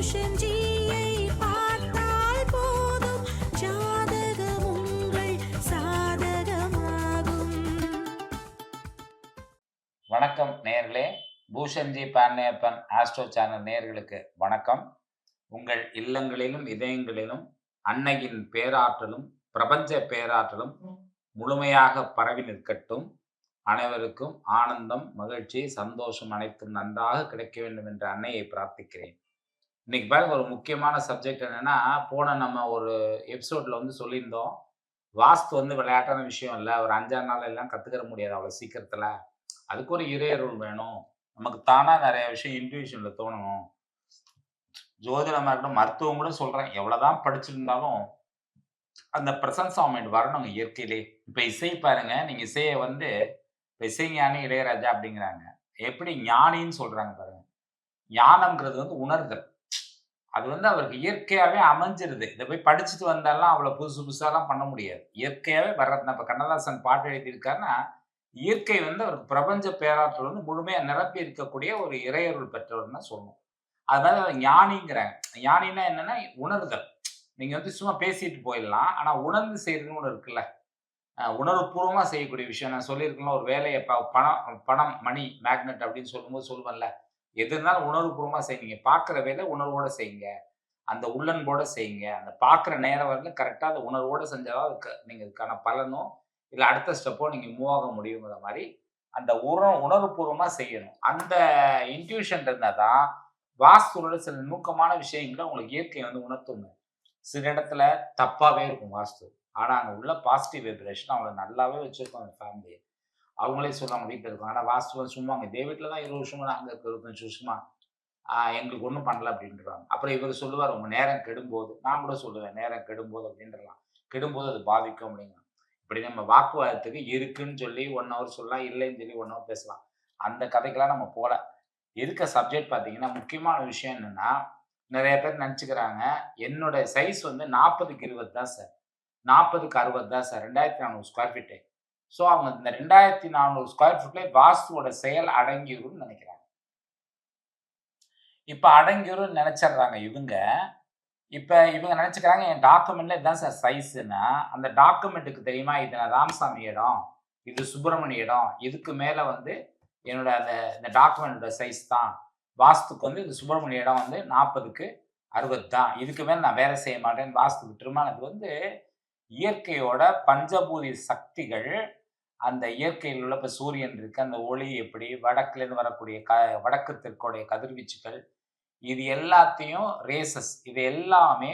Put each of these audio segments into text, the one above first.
பூஷன்ஜியை பார்த்தால் போதும், ஜாதகம் உங்கள் சாதகமாகும். வணக்கம் நேயர்களே. பூஷன்ஜி பாண்டியப்பன் ஆஸ்ட்ரோ சேனல் நேயர்களுக்கு வணக்கம். உங்கள் இல்லங்களிலும் இதயங்களிலும் அன்னையின் பேராற்றலும் பிரபஞ்ச பேராற்றலும் முழுமையாக பரவி நிற்கட்டும். அனைவருக்கும் ஆனந்தம், மகிழ்ச்சி, சந்தோஷம் அனைத்தும் நன்றாக கிடைக்க வேண்டும் என்ற அன்னையை பிரார்த்திக்கிறேன். இன்னைக்கு பாருங்க, ஒரு முக்கியமான சப்ஜெக்ட் என்னன்னா, போன நம்ம ஒரு எபிசோட்ல சொல்லியிருந்தோம், வாஸ்து விளையாட்டான விஷயம் இல்லை, ஒரு 5 நாள் எல்லாம் கத்துக்கிற முடியாது அவ்வளோ சீக்கிரத்துல. அதுக்கு ஒரு இறையருள் வேணும். நமக்கு தானா நிறைய விஷயம் இன்ட்யூஷன்ல தோணணும். ஜோதிடமா இருக்கட்டும், மருத்துவம் கூட சொல்றேன், எவ்வளவுதான் படிச்சிருந்தாலும் அந்த பிரசன்ஸ் ஆஃப் மைண்ட் வரணுங்க இயற்கையிலே. இப்ப இசை பாருங்க, நீங்க இசையை இப்ப இசைஞானி இளையராஜா அப்படிங்கிறாங்க. எப்படி ஞானின்னு சொல்றாங்க பாருங்க. ஞானம்ங்கிறது உணர்தல். அது அவருக்கு இயற்கையாவே அமைஞ்சிருது. இதை போய் படிச்சுட்டு வந்தாலும் அவ்வளவு புதுசு புதுசாலாம் பண்ண முடியாது. இயற்கையாவே வர்றது. இப்ப கண்ணதாசன் பாட்டு எழுதியிருக்காருன்னா, இயற்கை அவருக்கு பிரபஞ்ச பேராற்றல் முழுமையா நிரப்பி இருக்கக்கூடிய ஒரு இறையருள் பெற்றவர்னு சொல்லணும். அதனால ஞானிங்கிறாங்க. ஞானின்னா என்னன்னா உணர்தல். நீங்க சும்மா பேசிட்டு போயிடலாம். ஆனா உணர்ந்து செய்யறதுன்னு ஒண்ணு இருக்குல்ல. உணர்வுபூர்வமா செய்யக்கூடிய விஷயம். நான் சொல்லியிருக்கேன்ல, ஒரு வேலையை பணம், மணி, மேக்னெட் அப்படின்னு சொல்லும்போது சொல்லுவேன்ல, எது இருந்தாலும் உணர்வுபூர்வமா செய்யுங்க. பார்க்குற வேலை உணர்வோட செய்யுங்க. அந்த உள்ளன்போட செய்யுங்க. அந்த பார்க்குற நேரம் வரலும் கரெக்டாக அந்த உணர்வோட செஞ்சாதான் நீங்க இதுக்கான பலனோ இல்லை அடுத்த ஸ்டெப்போ நீங்க மூவ் ஆக முடியுங்கிற மாதிரி அந்த உணர்வுபூர்வமா செய்யணும். அந்த இன்ட்யூஷன் இருந்தால் தான் வாஸ்துவோட சில நுணுக்கமான விஷயங்களை உங்களுக்கு இயற்கை உணர்த்துங்க. சில இடத்துல தப்பாவே இருக்கும் வாஸ்து. ஆனா அங்க உள்ள பாசிட்டிவ் வைப்ரேஷன் அவங்கள நல்லாவே வச்சிருக்கோம் அந்த ஃபேமிலியை. அவங்களே சொல்லுவாங்க வீட்டில் இருக்கும். ஆனா வாஸ்து சும்மாங்க, இதே வீட்டில் தான் 20 வருஷமா நாங்கள் இருக்க 25 வருஷமா எங்களுக்கு ஒன்றும் பண்ணல அப்படின்றாங்க. அப்புறம் இவர் சொல்லுவார், உங்க நேரம் கெடும்போது, நான் கூட சொல்லுவேன் நேரம் கெடும்போது அப்படின்றலாம். கெடும்போது அது பாதிக்கும் அப்படிங்க. இப்படி நம்ம வாக்குவாதத்துக்கு இருக்குன்னு சொல்லி 1 ஹவர் சொல்லலாம், இல்லைன்னு சொல்லி 1 ஹவர் பேசலாம். அந்த கதைக்கெல்லாம் நம்ம போல. இருக்க சப்ஜெக்ட் பார்த்தீங்கன்னா, முக்கியமான விஷயம் என்னன்னா, நிறைய பேர் நினச்சிக்கிறாங்க, என்னோட சைஸ் 40க்கு 20 தான் சார், 40க்கு 60 தான் சார், 2400 ஸ்கொயர் ஃபீட்டு. ஸோ அவங்க இந்த 2400 ஸ்கொயர் ஃபீட்ல வாஸ்துவோட செயல் அடங்கிரும்னு நினைக்கிறாங்க. இப்ப அடங்கிரும்னு நினைச்சிடுறாங்க இவங்க. இப்ப இவங்க நினைச்சுக்கிறாங்க, என் டாக்குமெண்ட்ல இதுதான் சார் சைஸ்ன்னா, அந்த டாக்குமெண்ட்டுக்கு தெரியுமா, இது ராமசாமி இடம், இது சுப்பிரமணிய இடம், இதுக்கு மேல என்னோட இந்த டாக்குமெண்டோட சைஸ் தான். வாஸ்துக்கு இது சுப்பிரமணிய இடம் 40க்கு 60 தான். இதுக்கு மேல நான் வேலை செய்ய மாட்டேன்னு வாஸ்து விட்டுருமா? அது இயற்கையோட பஞ்சபூதி சக்திகள். அந்த இயற்கையில் உள்ள இப்ப சூரியன் இருக்கு, அந்த ஒளி எப்படி வடக்குலேருந்து வரக்கூடிய வடக்கு தெற்குடைய கதிர்வீச்சுகள், இது எல்லாத்தையும் ரேசஸ், இது எல்லாமே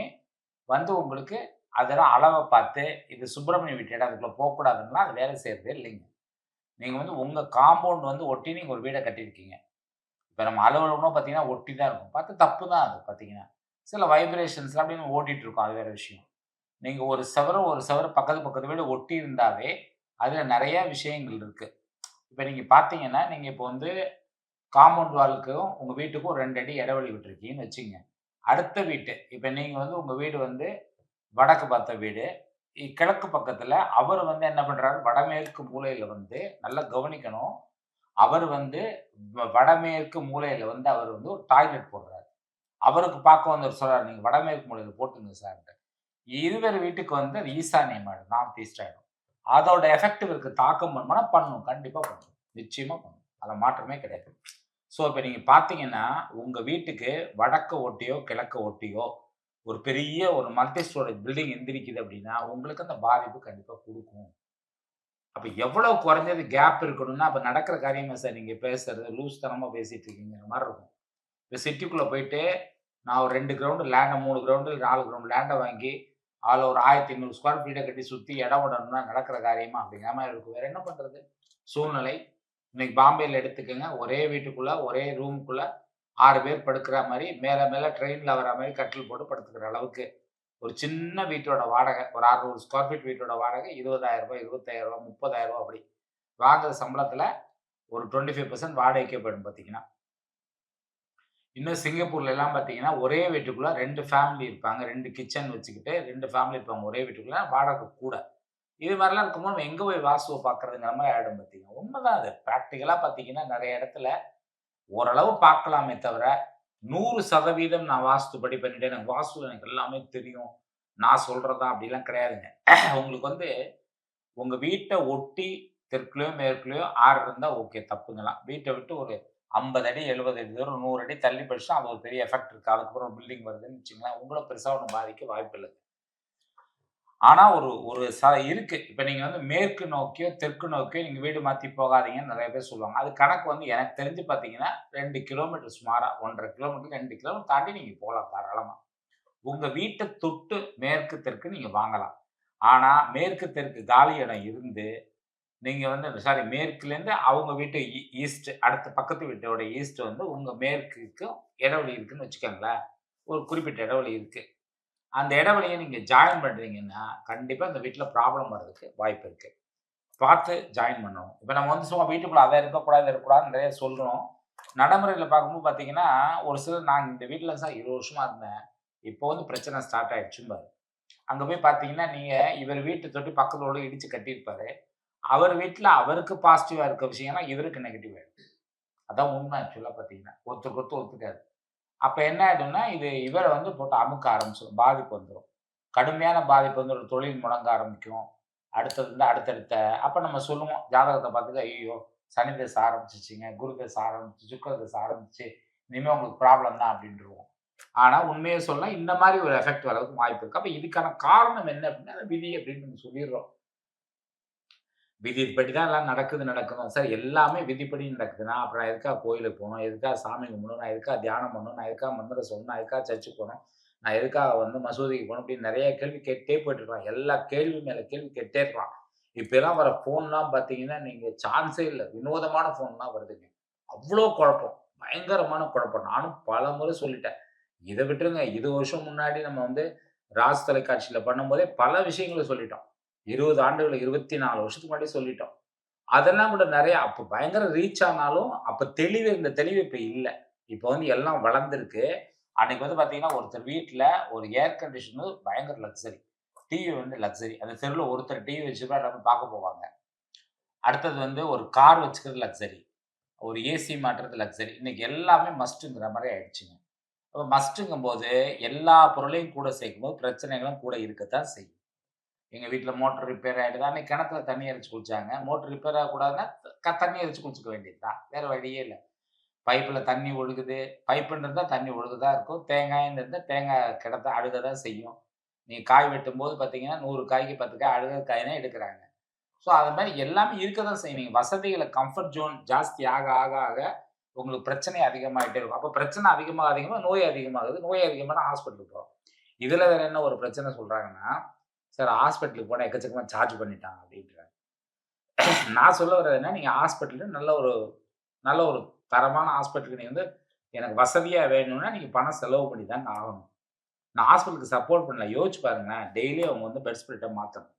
உங்களுக்கு அதெல்லாம் அளவை பார்த்து, இது சுப்பிரமணிய வீட்டு இடம், அதுக்குள்ள போகக்கூடாதுன்னா அது வேலை செய்யறதே இல்லைங்க. நீங்க உங்க காம்பவுண்ட் ஒட்டி நீங்க ஒரு வீடை கட்டியிருக்கீங்க. இப்ப நம்ம அலுவலகம்னு பார்த்தீங்கன்னா ஒட்டி தான் இருக்கும். பார்த்து தப்பு தான் அது பார்த்தீங்கன்னா. சில வைப்ரேஷன்ஸ்லாம் அப்படின்னு ஓட்டிட்டு இருக்கும், அது வேற விஷயம். நீங்க ஒரு செவரு பக்கத்து வீடு ஒட்டி இருந்தாவே அதுல நிறைய விஷயங்கள் இருக்கு. இப்ப நீங்க பார்த்தீங்கன்னா, நீங்க இப்போ காம்பவுண்ட் வாலுக்கும் உங்க வீட்டுக்கும் 2 அடி இடைவெளி விட்டுருக்கீங்கன்னு வச்சுக்கங்க. அடுத்த வீட்டு, இப்ப நீங்க உங்க வீடு வடக்கு பார்த்த வீடு. கிழக்கு பக்கத்துல அவர் என்ன பண்றாரு, வடமேற்கு மூலையில நல்லா கவனிக்கணும். அவர் வடமேற்கு மூலையில அவர் ஒரு டாய்லெட் போடுறாரு. அவருக்கு பார்க்க வந்தவர் சொல்றாரு, நீங்க வடமேற்கு மூலையில போட்டுங்க சார்ன்ட்டு. இருவர் வீட்டுக்கு அது ஈசானியம் ஆயிடும், நார்த் ஈஸ்ட் ஆயிடும். அதோட எஃபெக்ட் இருக்கு, தாக்கம் பண்ணும், கண்டிப்பா பண்ணும், நிச்சயமா பண்ணும். அதுல மாற்றமே கிடையாது. ஸோ இப்ப நீங்க பார்த்தீங்கன்னா, உங்க வீட்டுக்கு வடக்க ஒட்டியோ கிழக்க ஒட்டியோ ஒரு பெரிய ஒரு மல்டி ஸ்டோரேஜ் பில்டிங் எந்திரிக்குது அப்படின்னா, உங்களுக்கு அந்த பாதிப்பு கண்டிப்பா குடுக்கும். அப்ப எவ்வளவு குறைஞ்சது கேப் இருக்கணும்னா, அப்ப நடக்கிற காரியமா சார் நீங்க பேசுறது, லூஸ் தனமா பேசிட்டு இருக்கீங்கங்கிற மாரி இருக்கும். இப்ப சிட்டிக்குள்ள போயிட்டு, நான் ஒரு 2 கிரவுண்ட் லேண்ட 3 கிரவுண்டு 4 கிரவுண்ட் லேண்ட வாங்கி, அதுல ஒரு 1500 ஸ்கொயர் ஃபீட்ட கட்டி சுத்தி இடம் விடணும்னா நடக்கிற காரியமா? அப்படிங்கிற மாரி இருக்கும். வேற என்ன பண்றது? சூழ்நிலை. இன்னைக்கு பாம்பேல எடுத்துக்கங்க, ஒரே வீட்டுக்குள்ள, ஒரே ரூமுக்குள்ள 6 பேர் படுக்கிற மாரி, மேல ட்ரெயின்ல வர மாரி கட்டில் போட்டு படுத்துக்கிற அளவுக்கு ஒரு சின்ன வீட்டோட வாடகை, ஒரு 600 ஸ்கொயர் ஃபீட் வீட்டோட வாடகை ரூ. 20,000, ரூ. 25,000, ரூ. 30,000 அப்படி. வாங்குற சம்பளத்துல ஒரு 25% வாடகைக்கே போயிடும் பார்த்தீங்கன்னா. இன்னும் சிங்கப்பூர்ல எல்லாம் பார்த்தீங்கன்னா, ஒரே வீட்டுக்குள்ள 2 ஃபேமிலி இருப்பாங்க. 2 கிச்சன் வச்சுக்கிட்டு 2 ஃபேமிலி இருப்பாங்க ஒரே வீட்டுக்குள்ள. வாடகை கூட. இது மாதிரிலாம் இருக்கும்போது நம்ம எங்க போய் வாஸ்துவ பார்க்கறதுங்கிற மாரி ஆயிடும் பார்த்தீங்கன்னா. உண்மதான் அது. பிராக்டிகலா பார்த்தீங்கன்னா, நெறைய இடத்துல ஓரளவு பார்க்கலாமே தவிர, 100% நான் வாஸ்துப்படி பண்ணிட்டேன். எனக்கு வாஸ்துல எனக்கு எல்லாமே தெரியும். நான் சொல்றது தான் அப்படிலாம் கிடையாதுங்க. உங்களுக்கு வந்து உங்க வீட்ட ஒட்டி தெற்குலயோ, மேற்குலயோ ஆறு இருந்தா ஓகே தப்புங்கலாம். வீட்ட விட்டு ஒரு 50 அடி, 70 அடி தூரம், 100 அடி தள்ளி போயிடுச்சுனா அது ஒரு பெரிய எஃபெக்ட் இருக்கு. அதுக்கப்புறம் ஒரு பில்டிங் வருதுன்னு வச்சுக்கங்களேன், உங்கள பெருசா ஒண்ணும் பாதிக்க வாய்ப்பு இல்ல. ஆனா ஒரு ஒரு இருக்கு. இப்ப நீங்க வந்து மேற்கு நோக்கியோ, தெற்கு நோக்கியோ நீங்க வீடு மாத்தி போகாதீங்கன்னு நெறைய பேர் சொல்லுவாங்க. அது கணக்கு வந்து எனக்கு தெரிஞ்சு பார்த்தீங்கன்னா, 2 கிலோமீட்டர் சுமாரா 1 1/2 கிலோமீட்டர், 2 கிலோமீட்டர் தாண்டி நீங்க போலாம் தாராளமா. உங்க வீட்ட தொட்டு மேற்கு, தெற்கு நீங்க வாங்கலாம். ஆனா மேற்கு, தெற்கு காலி இடம் இருந்து நீங்க வந்து சாரி மேற்குலேருந்து அவங்க வீட்டு ஈஸ்ட் அடுத்த பக்கத்து வீட்டோட ஈஸ்ட் வந்து உங்க மேற்குக்கும் இடைவெளி இருக்குன்னு வச்சுக்கோங்களேன். ஒரு குறிப்பிட்ட இடைவெளி இருக்கு. அந்த இடைவெளிய நீங்க ஜாயின் பண்றீங்கன்னா, கண்டிப்பா அந்த வீட்ல ப்ராப்ளம் வர்றதுக்கு வாய்ப்பு இருக்கு. பார்த்து ஜாயின் பண்ணணும். இப்ப நம்ம வந்து சும்மா வீட்டுக்குள்ள அத இருக்கக்கூடாது, இத இருக்கக்கூடாதுன்னு நெறைய சொல்றோம். நடைமுறையில பார்க்கும்போது பார்த்தீங்கன்னா, ஒரு சிலர் நான் இந்த வீட்ல சார் 20 வருஷமா இருந்தேன். இப்போ வந்து பிரச்சனை ஸ்டார்ட் ஆயிடுச்சும்பாரு. அங்க போய் பார்த்தீங்கன்னா, நீங்க இவர் வீட்ட தொட்டு பக்கத்துல உள்ளவங்க இடிச்சு கட்டியிருப்பாரு. அவர் வீட்ல அவருக்கு பாசிட்டிவா இருக்க விஷயம்லாம் இவருக்கு நெகட்டிவ் ஆயிடும். அதான் உண்மை ஆக்சுவலா பார்த்தீங்கன்னா. ஒருத்தருக்கு ஒருத்தர் ஒத்துக்காது. அப்ப என்ன ஆயிடும்னா, இது இவர வந்து போட்டு அமுக்க ஆரம்பிச்சுரும். பாதிப்பு வந்துரும். கடுமையான பாதிப்பு வந்து ஒரு தொழில் முடங்க ஆரம்பிக்கும். அடுத்தது வந்து அடுத்தடுத்த அப்ப நம்ம சொல்லுவோம் ஜாதகத்த பார்த்துட்டு, "ஐய்யயோ! சனி தசை ஆரம்பிச்சுருச்சுங்க, குரு தசை ஆரம்பிச்சு, சுக்கிர தசை ஆரம்பிச்சுருச்சு. இனிமே உங்களுக்கு ப்ராப்ளம் தான்" அப்படின்ருவோம். ஆனா உண்மைய சொன்னா இந்த மாரி ஒரு எஃபெக்ட் வர்றதுக்கு வாய்ப்பு இருக்கு. அப்ப இதுக்கான காரணம் என்ன அப்படின்னா, விதி அப்படின்னு நம்ம சொல்லிர்றோம். விதிப்படி தான் எல்லாம் நடக்கணும். சார் எல்லாமே விதிப்படி நடக்குதுன்னா, அப்புறம் நான் எதுக்காக கோயிலுக்கு போணும்? எதுக்காக சாமி கும்பிடணும்? நான் எதுக்காக தியானம் பண்ணணும்? நான் எதுக்காக மந்திரம் சொல்லணும்? நான் எதுக்காக சர்ச்சுக்கு போணும்? நான் எதுக்காக வந்து மசூதிக்கு போணும்? இப்படின்னு நெறைய கேள்வி கேட்டே போயிட்டுருக்கான். எல்லா கேள்வி மேல கேள்வி கேட்டே இருக்கான். இப்பலாம் வர ஃபோன்லாம் பார்த்தீங்கன்னா, நீங்க சான்ஸே இல்ல. வினோதமான ஃபோன்லாம் வருதுங்க. அவ்ளோ குழப்பம். பயங்கரமான குழப்பம். நானும் பலமுறை சொல்லிட்டேன். இத விட்டுருங்க. 20 வருஷம் முன்னாடி நம்ம வந்து ராஜ் தொலைக்காட்சியில பண்ணும்போதே பல விஷயங்கள சொல்லிட்டோம். 20 ஆண்டுகள் 24 வருஷத்துக்கு முன்னாடியே சொல்லிட்டோம். அதெல்லாம் கூட நெறைய அப்ப பயங்கர ரீச் ஆனாலும், அப்ப இந்த தெளிவு இப்ப இல்ல. இப்ப வந்து எல்லாம் வளர்ந்திருக்கு. அன்னைக்கு வந்து பார்த்தீங்கன்னா, ஒருத்தர் வீட்ல ஒரு ஏர் கண்டிஷனர் பயங்கர லக்ஸரி. டிவி வந்து லக்ஸரி. அந்த தெருவுல ஒருத்தர் டிவி வச்சிருப்பா எல்லாரும் பார்க்க போவாங்க. அடுத்தது வந்து ஒரு கார் வச்சுக்கிறது லக்ஸரி. ஒரு ஏசி மாட்டுறது லக்ஸரி. இன்னைக்கு எல்லாமே மஸ்ட்ங்கிற மாரி ஆயிடுச்சுங்க. அப்ப மஸ்ட்டுங்கும்போது எல்லா பொருளையும் கூட சேர்க்கும்போது பிரச்சனைகளும் கூட இருக்கத்தான் செய்யும். எங்க வீட்ல மோட்டர் ரிப்பேர் ஆயிடுது. அன்னைக்கு கிணத்துல தண்ணி இறைச்சு குளிச்சாங்க. மோட்டர் ரிப்பேர் ஆகக்கூடாதுன்னா, தண்ணி இறைச்சு குளிச்சுக்க வேண்டியது தான். வேற வழியே இல்ல. பைப்ல தண்ணி ஒழுகுது. பைப்புன்னு இருந்தா தண்ணி ஒழுக தான் இருக்கும். தேங்காய்ன்னு இருந்தா தேங்காய் கிடத்த அழுக தான் செய்யும். நீங்க காய் வெட்டும்போது பார்த்தீங்கன்னா, 100 காய்க்கு 10 காய் அழுகுற காய் தான் எடுக்குறாங்க. ஸோ அது மாரி எல்லாமே இருக்க தான் செய்யும். நீங்க வசதிகள கம்ஃபர்ட் ஜோன் ஜாஸ்தி ஆக உங்களுக்கு பிரச்சனை அதிகமாயிட்டே இருக்கும். அப்ப பிரச்சனை அதிகமா நோய் அதிகமாகுது. நோய் அதிகமானா ஹாஸ்பிட்டலுக்கு போறோம். இதுல வேற என்ன ஒரு பிரச்சனை சொல்றாங்கன்னா, சார் ஹாஸ்பிட்டலுக்கு போனா எக்கச்சக்கமா சார்ஜ் பண்ணிட்டாங்க அப்டின்றாங்க. நான் சொல்ல வர்றது என்ன, நீங்க ஹாஸ்பிட்டல்ல நல்ல ஒரு தரமான ஹாஸ்பிட்டலுக்கு நீங்க வந்து எனக்கு வசதியா வேணும்னா, நீங்க பணம் செலவு பண்ணி தாங்க ஆகணும். நான் ஹாஸ்பிட்டலுக்கு சப்போர்ட் பண்ணல. யோசிச்சு பாருங்களேன். டெய்லி அவங்க வந்து பெட் ஸ்ப்ரெட்ட மாத்தணும்.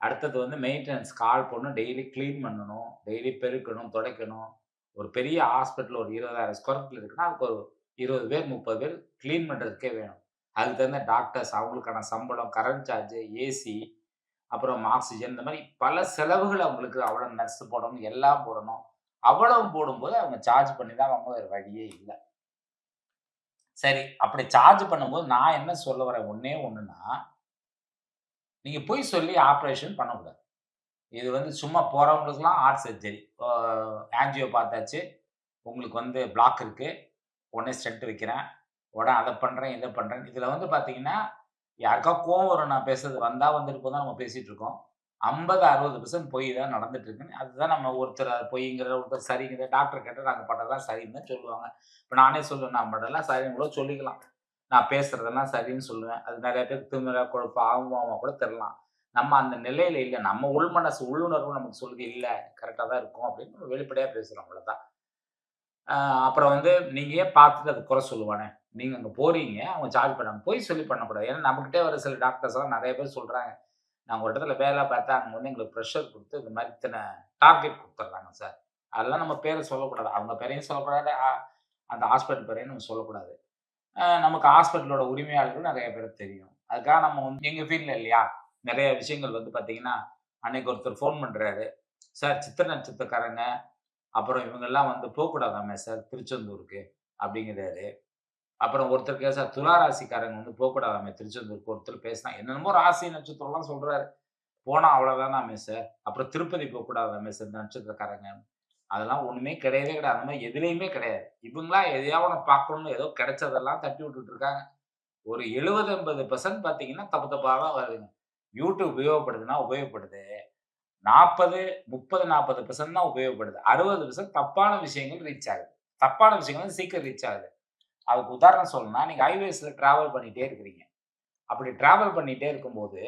அடுத்தது வந்து மெயின்டனன்ஸ்க்கு ஆள் போடணும். டெய்லி கிளீன் பண்ணணும். டெய்லி பெருக்கணும், துடைக்கணும். ஒரு பெரிய ஹாஸ்பிட்டல் ஒரு 20,000 ஸ்கொயர் ஃபீட்ல இருக்குன்னா, அதுக்கு ஒரு 20 பேர், 30 பேர் கிளீன் பண்றதுக்கே வேணும். அதுக்கு தகுந்த டாக்டர்ஸ், அவங்களுக்கான சம்பளம், கரண்ட் சார்ஜ், ஏசி, அப்புறம் ஆக்ஸிஜன் இந்த மாரி பல செலவுகள் அவங்களுக்கு அவ்வளோ நர்ஸ் போடணும், எல்லாம் போடணும். அவ்வளவு போடும்போது அவங்க சார்ஜ் பண்ணி தான் வாங்கணும். வேற வழியே இல்ல. சரி, அப்படி சார்ஜ் பண்ணும்போது நான் என்ன சொல்ல வரேன் ஒண்ணே ஒண்ணுன்னா, நீங்க பொய் சொல்லி ஆப்பரேஷன் பண்ணக்கூடாது. இது வந்து சும்மா போறவங்களுக்கெல்லாம் ஹார்ட் சர்ஜரி. ஆஞ்சியோ பார்த்தாச்சு. உங்களுக்கு வந்து பிளாக் இருக்கு. உடனே ஸ்டென்ட் வைக்கிறேன். உடனே அத பண்றேன், இத பண்றேன். இதுல வந்து பார்த்தீங்கன்னா, யாருக்காவது கோவம் வரும் நான் பேசுறது. வந்தா வந்துட்டு போகுதுன்னு தான் நம்ம பேசிட்டு இருக்கோம். 50, 60% பொய் தான் நடந்துட்டு இருக்குன்னு. அதுதான் நம்ம ஒருத்தர் அது பொய்ங்கிற, ஒருத்தர் சரிங்கிற. டாக்டர் கேட்டா நாங்க பண்றதெல்லாம் சரின்னு தான் சொல்லுவாங்க. இப்ப நானே சொல்லுவேன், நான் பண்றதெல்லாம் சரின்னு கூட சொல்லிக்கலாம். நான் பேசுறதெல்லாம் சரின்னு சொல்லுவேன். அது நெறைய பேருக்கு திமிரா, கொழுப்பா, ஆமாமா கூட தெரியலாம். நம்ம அந்த நிலையில இல்ல. நம்ம உள் மனசு, உள்ளுணர்வு நமக்கு சொல்லுது, இல்ல கரெக்ட்டா தான் இருக்கும் அப்படின்னு வெளிப்படையா பேசுறோம் அவ்வளவுதான். அ அப்புறம் வந்து நீங்க ஏன் பார்த்துட்டு அத குறை சொல்லுவானே? நீங்க அங்க போறீங்க, அவங்க சார்ஜ் பண்ணாங்க. பொய் சொல்லி பண்ணக்கூடாது. ஏன்னா நம்மகிட்டயே வர சில டாக்டர்ஸ்லாம் நெறைய பேர் சொல்றாங்க. நாங்க ஒரு இடத்துல வேலை பார்த்தா, அங்க வந்து எங்களுக்கு பிரஷர் குடுத்து இந்த மாரி இத்தன டார்கெட் குடுத்துர்றாங்க சார். அதெல்லாம் நம்ம பேர சொல்லக்கூடாது. அவங்க பேரையும் சொல்லக்கூடாது. அந்த ஹாஸ்பிட்டல் பேரையும் நம்ம சொல்லக்கூடாது. நமக்கு ஹாஸ்பிட்டலோட உரிமையாளர்கள் நெறைய பேருக்கு தெரியும். அதுக்காக நம்ம வந்து எங்க ஃபீல்ட்ல இல்லையா? நெறைய விஷயங்கள் வந்து பார்த்தீங்கன்னா, அன்னைக்கு ஒருத்தர் ஃபோன் பண்றாரு. சார் சித்திர நட்சத்திரக்காரங்க, அப்புறம் இவங்கலாம் வந்து போக்கூடாதாமே சார் திருச்செந்தூருக்கு அப்படிங்கிறாரு. அப்புறம் ஒருத்தர் கேட்டா துலா ராசிக்காரங்க வந்து போக்கூடாதாமே திருச்செந்தூருக்கு. ஒருத்தர் பேசினா என்னென்னமோ ராசி நட்சத்திரம்லாம் சொல்றாரு. போனா அவ்வளோதானாமே சார். அப்புறம் திருப்பதி போக்கூடாதாமே சார் நட்சத்திரக்காரங்க. அதெல்லாம் ஒண்ணுமே கிடையவே கிடையாது. அந்த மாரி எதுலயுமே கிடையாது. இவங்களா எதையாவது ஒண்ணு பார்க்கணும்னு ஏதோ கிடைச்சதெல்லாம் தட்டி விட்டுட்டு இருக்காங்க. ஒரு 70, 80% பார்த்தீங்கன்னா தப்பு தப்பா தான் வருதுங்க. யூடியூப் உபயோகப்படுதுன்னா உபயோகப்படுது. 40, 30, 40% தான் உபயோகப்படுது. 60% தப்பான விஷயங்கள் ரீச் ஆகுது. தப்பான விஷயங்கள் வந்து சீக்கிரம் ரீச் ஆகுது. அதுக்கு உதாரணம் சொல்லணும்னா, நீங்க ஹைவேஸ்ல டிராவல் பண்ணிட்டே இருக்கிறீங்க. அப்படி டிராவல் பண்ணிட்டே இருக்கும்போது,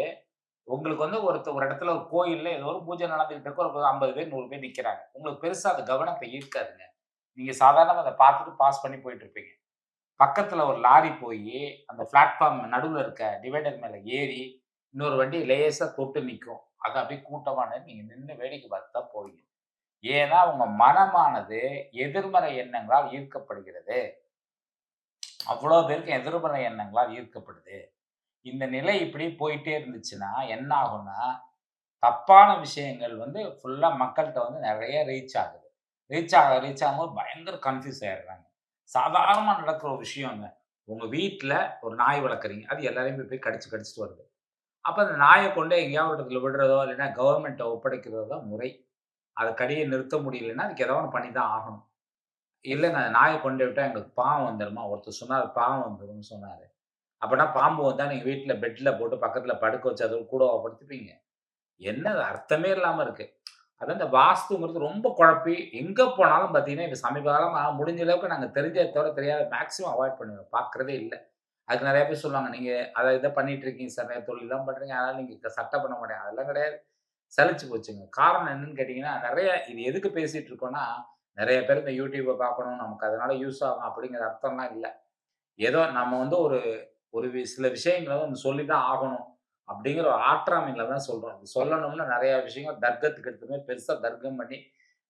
உங்களுக்கு வந்து ஒரு இடத்துல ஒரு கோயில்ல ஏதோ ஒரு பூஜை நடந்துகிட்டு இருக்கு. ஒரு 50 பேர், 100 பேர் நிக்கிறாங்க. உங்களுக்கு பெருசா அது கவனத்த ஈர்க்காதுங்க. நீங்க சாதாரணமா அத பார்த்துட்டு பாஸ் பண்ணி போயிட்டு இருப்பீங்க. பக்கத்துல ஒரு லாரி போயி, அந்த பிளாட்ஃபார்ம் நடுவுல இருக்க டிவைடர் மேல ஏறி, இன்னொரு வண்டி லேசா தொட்டு நிக்கும். அது அப்படியே கூட்டமா நீங்க நின்னு வேடிக்கை பார்த்து தான் போவீங்க. ஏன்னா, உங்க மனமானது எதிர்மறை எண்ணங்களால் ஈர்க்கப்படுகிறது. அவ்வளோ பேருக்கு எதிர்மறை எண்ணங்களால் ஈர்க்கப்படுது. இந்த நிலை இப்படி போயிட்டே இருந்துச்சுன்னா, என்ன ஆகும்னா, தப்பான விஷயங்கள் வந்து ஃபுல்லா மக்கள்ட்ட வந்து நெறைய ரீச் ஆகுது. ரீச் ஆகும்போது பயங்கர கன்ஃப்யூஸ் ஆயிடுறாங்க. சாதாரணமா நடக்கிற ஒரு விஷயங்க. உங்க வீட்ல ஒரு நாய் வளர்க்குறீங்க. அது எல்லாரையும் போய் கடிச்சு கடிச்சுட்டு வருது. அப்ப அந்த நாய கொண்டு எங்கேயாவது ஒரு இடத்துல விடுறதோ, இல்லைன்னா கவர்மெண்ட்ட ஒப்படைக்கிறதோ தான் முறை. அத கடிய நிறுத்த முடியலன்னா, அதுக்கு ஏதோ ஒண்ணு பண்ணி தான் ஆகணும். இல்லங்க நாய கொண்டு விட்டா எங்களுக்கு பாவம் வந்துருமா? ஒருத்தர் சொன்னாரு, பாவம் வந்துரும்னு சொன்னாரு. அப்பன்னா பாம்பு வந்தா நீங்க வீட்ல பெட்ல போட்டு பக்கத்துல படுக்க வச்சு அதோட கூடவா படுத்துப்பீங்க? என்ன அது அர்த்தமே இல்லாம இருக்கு. அதான் இந்த வாஸ்துங்கிறது ரொம்ப குழப்பி, எங்க போனாலும் பார்த்தீங்கன்னா, இப்ப சமீப காலமா முடிஞ்ச அளவுக்கு நாங்க தெரிஞ்சத தவிர தெரியாத மேக்ஸிமம் அவாய்ட் பண்ணிருவோம். பார்க்கிறதே இல்ல. அதுக்கு நெறைய பேர் சொல்லுவாங்க, "நீங்க அத இத பண்ணிட்டு இருக்கீங்க சார். நெறைய தொழில்லாம் பண்றீங்க. அதனால நீங்க சட்டை பண்ண மாட்டீங்க." அதெல்லாம் கிடையாது. சலிச்சு போச்சுங்க. காரணம் என்னன்னு கேட்டீங்கன்னா, நெறைய இது எதுக்கு பேசிட்டு இருக்கோம்னா, நெறைய பேர் இந்த YouTubeஅ பார்க்கணும், நமக்கு அதனால யூஸ் ஆகும் அப்படிங்கிற அர்த்தம்லாம் இல்ல. ஏதோ நம்ம வந்து ஒரு ஒரு சில விஷயங்கள வந்து சொல்லி தான் ஆகணும். அப்படிங்கிற ஒரு ஆற்றாமையில தான் சொல்றோம். இது சொல்லணும்னா நெறைய விஷயங்கள் தர்க்கத்துக்கு எடுத்த மாரி பெருசா தர்க்கம் பண்ணி,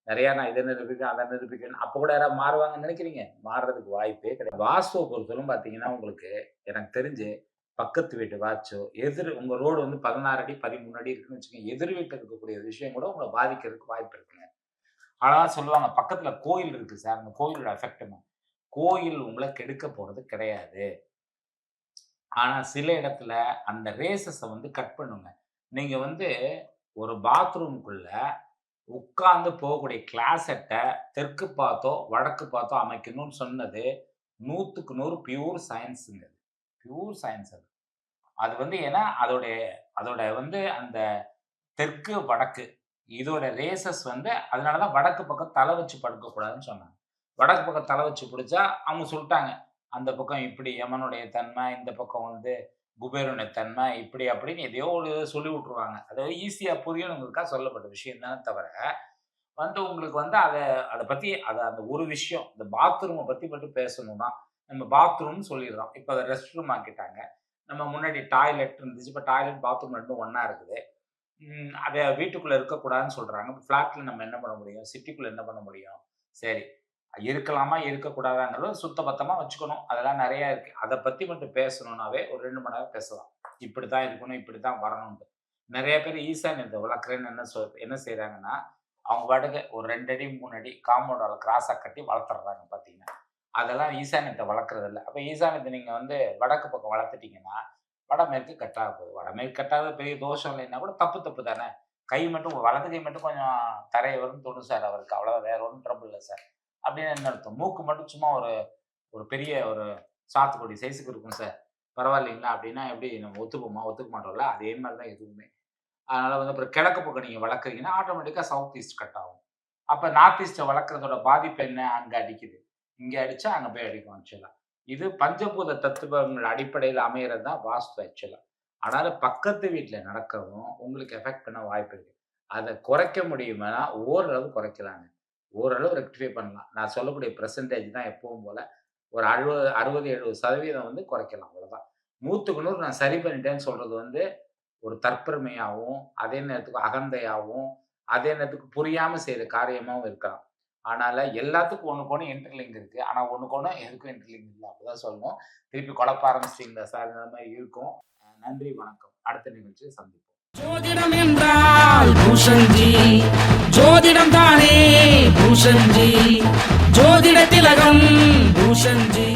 நெறையா நான் இத நிரூபிக்கிறேன், அத நிரூபிக்கிறேன். அப்ப கூட யாராவது மாறுவாங்கன்னு நெனைக்கிறீங்க? மாறுறதுக்கு வாய்ப்பே கிடையாது. வாஸ்துவ பொறுத்தவரைக்கும் பார்த்தீங்கன்னா, உங்களுக்கு எனக்கு தெரிஞ்சு பக்கத்து வீட்டு வாட்சோ, உங்க ரோடு வந்து 16 அடி, 13 அடி இருக்குன்னு வச்சுக்கோங்க. எதிர் வீட்ல இருக்கக்கூடிய விஷயம் கூட உங்கள பாதிக்கிறதுக்கு வாய்ப்பு இருக்குங்க. ஆனா சொல்லுவாங்க, பக்கத்துல கோயில் இருக்கு சார். அந்த கோயிலோட எஃபெக்ட்ன்னு. கோயில் உங்கள கெடுக்க போறது கிடையாது. ஆனா, சில இடத்துல அந்த ரேசஸ வந்து கட் பண்ணுங்க. நீங்க வந்து ஒரு பாத்ரூம்க்குள்ள உட்கார்ந்து போகக்கூடிய கிளாசெட்ட தெற்கு பார்த்தோ, வடக்கு பார்த்தோ அமைக்கணும்னு சொன்னது 100க்கு 100 பியூர் சயன்ஸ்ங்க. பியூர் சயன்ஸ் அது. அது வந்து ஏன்னா, அதோடைய அதோட வந்து அந்த தெற்கு, வடக்கு இதோட ரேசஸ் வந்து அதனால தான் வடக்கு பக்கம் தல வச்சு படுக்கக்கூடாதுன்னு சொன்னாங்க. வடக்கு பக்கம் தல வச்சு புடிச்சா, அவங்க சொல்ட்டாங்க. அந்த பக்கம் இப்படி யமனுடைய தன்மை, இந்த பக்கம் வந்து குபேரனுடைய தன்மை, இப்படி அப்படின்னு எதையோ ஒரு சொல்லி விட்டுருவாங்க. அதாவது ஈஸியா புரியணுங்கிறதுக்காக சொல்லப்பட்ட விஷயம் தானே தவிர, வந்து உங்களுக்கு வந்து அத பத்தி அந்த ஒரு விஷயம், இந்த பாத்ரூம பத்தி மட்டும் பேசணும்னா, நம்ம பாத்ரூம்னு சொல்லிடுறோம். இப்ப அத ரெஸ்ட் ரூம் ஆக்கிட்டாங்க. நம்ம முன்னாடி டாய்லெட் இருந்துச்சு. இப்ப டாய்லெட், பாத்ரூம் 2ம் ஒண்ணா இருக்குது. அத வீட்டுக்குள்ள இருக்கக்கூடாதுன்னு சொல்றாங்க. இப்ப ஃப்ளாட்ல நம்ம என்ன பண்ண முடியும்? சிட்டிக்குள்ள என்ன பண்ண முடியும்? சரி. இருக்கலாமா? இருக்கக்கூடாதாங்கிறத சுத்தபத்தமா வச்சுக்கணும். அதெல்லாம் நெறைய இருக்கு. அத பத்தி மட்டும் பேசணும்னாவே ஒரு 2 மணி நேரம் பேசலாம். இப்படித்தான் இருக்கணும், இப்படித்தான் வரணும்ன்ட்டு. நெறைய பேர் ஈசானியத்த வளர்க்கிறேன்னு என்ன செய்றாங்கன்னா, அவங்க பாட்டுக்கு ஒரு 2 அடி, 3 அடி காம்பவுண்ட் வால கிராஸா கட்டி வளர்த்துடுறாங்க பார்த்தீங்கன்னா. அதெல்லாம் ஈசானியத்த வளர்க்கறதில்ல. அப்ப ஈசானியத்த நீங்க வந்து வடக்கு பக்கம் வளர்த்துட்டீங்கன்னா, வடமேற்கு கட்டாக போகுது. வடமேற்கு கட்டாதது பெரிய தோஷம் இல்லைன்னா கூட தப்பு தானே. கை மட்டும் வலது கை மட்டும் கொஞ்சம் தரை வரும்னு தோணும் சார் அவருக்கு. அவ்வளவுதான் வேற ஒண்ணும் ட்ரபிள் இல்ல சார். அப்படின்னு என்ன அர்த்தம்? மூக்கு மட்டும் சும்மா ஒரு ஒரு பெரிய ஒரு சாத்துக்குடி சைஸ்க்கு இருக்கும் சார். பரவாயில்லைங்களா? அப்படின்னா எப்படி நம்ம ஒத்துப்போமா? ஒத்துக்க மாட்டோம்ல. அதே மாரி தான் இதுவுமே. அதனால வந்து அப்புறம் கிழக்கு பக்கம் நீங்க வளர்க்குறீங்கன்னா, ஆட்டோமேட்டிக்கா சவுத் ஈஸ்ட் கட் ஆகும். அப்ப நார்த் ஈஸ்ட்ட வளர்க்கறதோட பாதிப்பு என்ன? அங்க அடிக்குது. இங்க அடிச்சா அங்க போய் அடிக்கும் ஆக்சுவலா. இது பஞ்சபூத தத்துவங்கள் அடிப்படையில அமையறது தான் வாஸ்து ஆக்சுவலா. ஆனாலும் பக்கத்து வீட்ல நடக்கிறதும் உங்களுக்கு எஃபெக்ட் பண்ண வாய்ப்பு இருக்கு. அத குறைக்க முடியுமானா, ஓரளவு குறைக்கலாங்க. ஓரளவு ரெக்டிஃபை பண்ணலாம். நான் சொல்லக்கூடிய பெர்சன்டேஜ் தான் எப்பவும் போல. ஒரு 60, 70% வந்து குறைக்கலாம். அவ்வளவுதான். 100க்கு 100 நான் சரி பண்ணிட்டேன்னு சொல்றது வந்து, ஒரு தற்பெருமையாவும், அதே நேரத்துக்கு அகந்தையாவும், அதே நேரத்துக்கு புரியாம செய்ற காரியமாவும் இருக்கலாம். ஆனால எல்லாத்துக்கும் ஒண்ணுக்கு ஒண்ணு இன்டர்லிங்க் இருக்கு. ஆனா ஒண்ணுக்கு ஒண்ணு எதுக்கும் இன்டர்லிங்க் இல்ல. அப்படிதான் சொல்லணும். திருப்பி குழப்ப ஆரம்பிச்சிட்டீங்களா சார்? இந்த மாரி இருக்கும். நன்றி, வணக்கம். அடுத்த நிகழ்ச்சியில் சந்திப்போம். ஜோதிடம் என்றால் பூஷன்ஜி, ஜோதிடம் தானே பூஷன்ஜி, ஜோதிட திலகம் பூஷன்ஜி.